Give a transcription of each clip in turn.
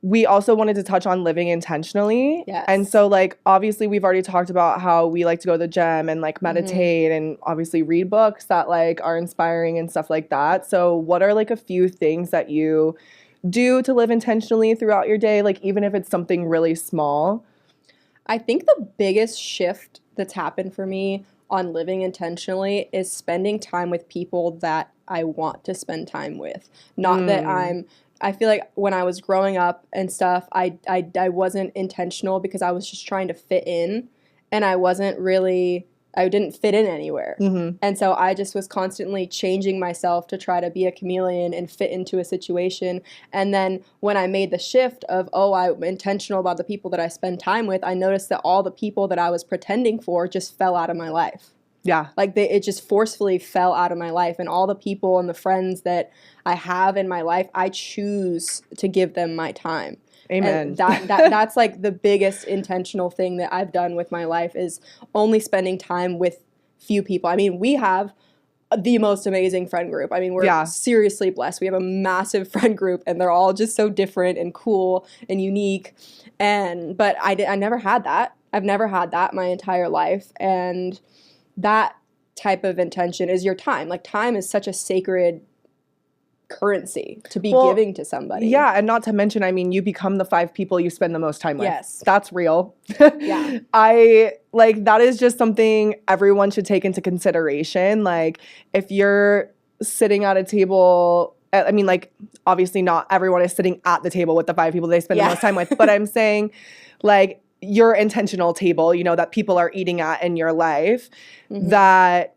we also wanted to touch on living intentionally. Yes. And so, like, obviously we've already talked about how we like to go to the gym and like meditate and obviously read books that like are inspiring and stuff like that. So what are like a few things that you do to live intentionally throughout your day? Like, even if it's something really small. I think the biggest shift that's happened for me on living intentionally is spending time with people that I want to spend time with. Not that I feel like when I was growing up and stuff, I wasn't intentional because I was just trying to fit in, and I didn't fit in anywhere. And so I just was constantly changing myself to try to be a chameleon and fit into a situation. And then when I made the shift of, I'm intentional about the people that I spend time with, I noticed that all the people that I was pretending for just fell out of my life. Yeah. Like it just forcefully fell out of my life. And all the people and the friends that I have in my life, I choose to give them my time. Amen. And that's like the biggest intentional thing that I've done with my life is only spending time with few people. I mean, we have the most amazing friend group. I mean, we're seriously blessed. We have a massive friend group, and they're all just so different and cool and unique. But I never had that. I've never had that my entire life. And that type of intention is your time. Like, time is such a sacred currency to be giving to somebody. Yeah, and not to mention, I mean, you become the 5 people you spend the most time with. Yes. That's real. Yeah. That is just something everyone should take into consideration. Like, if you're sitting at a table, I mean, like, obviously not everyone is sitting at the table with the 5 people they spend the most time with, but I'm saying, like, your intentional table, you know, that people are eating at in your life, that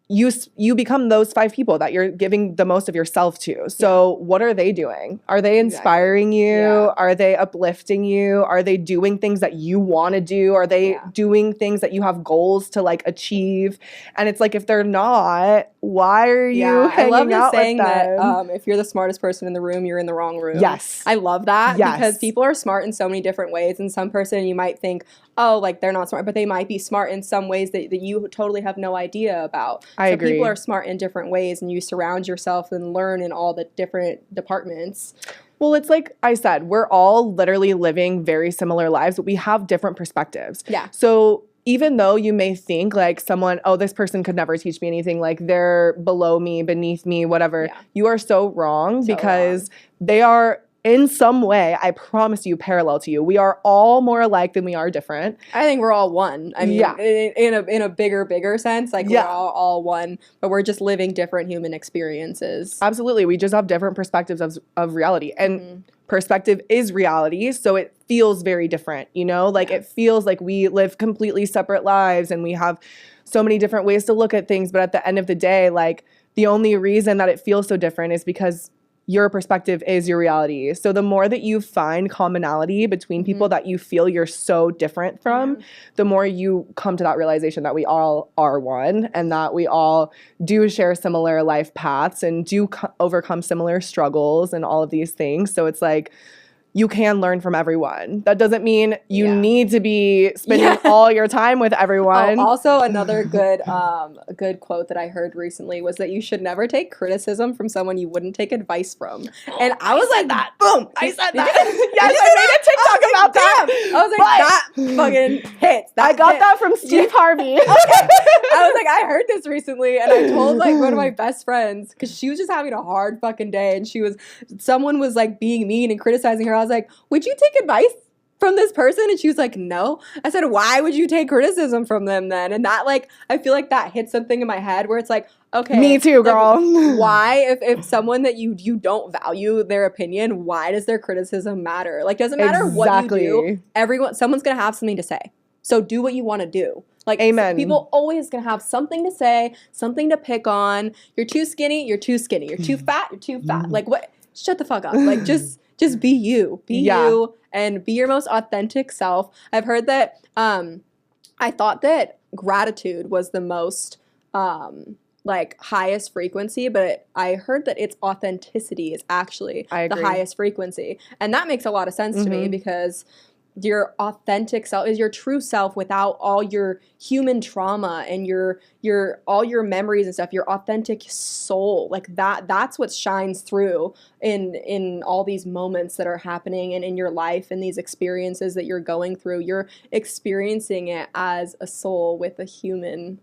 you become those 5 people that you're giving the most of yourself to. So what are they doing? Are they inspiring you? Yeah. Are they uplifting you? Are they doing things that you want to do? Are they doing things that you have goals to like achieve? And it's like, if they're not, why are you hanging I love out the saying with them? that if you're the smartest person in the room, you're in the wrong room. Yes. I love that Yes. because people are smart in so many different ways. And some person you might think, oh, like they're not smart, but they might be smart in some ways that you totally have no idea about. I agree. People are smart in different ways, and you surround yourself and learn in all the different departments. Well, it's like I said, we're all literally living very similar lives, but we have different perspectives. Yeah. So even though you may think like someone, this person could never teach me anything, like they're below me, beneath me, whatever, you are so wrong because they are in some way, I promise you, parallel to you. We are all more alike than we are different. I think we're all one. I mean, in a bigger sense, like we're all one, but we're just living different human experiences. Absolutely. We just have different perspectives of reality. And perspective is reality, so it feels very different, you know? Like it feels like we live completely separate lives and we have so many different ways to look at things, but at the end of the day, like the only reason that it feels so different is because your perspective is your reality. So the more that you find commonality between people that you feel you're so different from, the more you come to that realization that we all are one and that we all do share similar life paths and do overcome similar struggles and all of these things. So it's like, you can learn from everyone. That doesn't mean you need to be spending all your time with everyone. Also, another good quote that I heard recently was that you should never take criticism from someone you wouldn't take advice from. And I was like, that. Boom! I said that. Yes, I made a TikTok about that. I was like, that fucking hits. I got that from Steve Harvey. I was like, I heard this recently, and I told like one of my best friends because she was just having a hard fucking day, and someone was like being mean and criticizing her. I was like, would you take advice from this person? And she was like, no. I said, why would you take criticism from them then? And that, like, I feel like that hit something in my head where it's like, okay. Me too, girl. Like, why, if someone that you don't value their opinion, why does their criticism matter? Like, doesn't matter what you do. Someone's going to have something to say. So do what you want to do. Like, amen. People always going to have something to say, something to pick on. You're too skinny, you're too skinny. You're too fat, you're too fat. Like, what? Shut the fuck up. Like, just be you. Be you and be your most authentic self. I've heard that, I thought that gratitude was the most, like, highest frequency, but I heard that its authenticity is actually the highest frequency. And that makes a lot of sense to me because your authentic self, is your true self without all your human trauma and your all your memories and stuff, your authentic soul. Like that's what shines through in all these moments that are happening and in your life and these experiences that you're going through. You're experiencing it as a soul with a human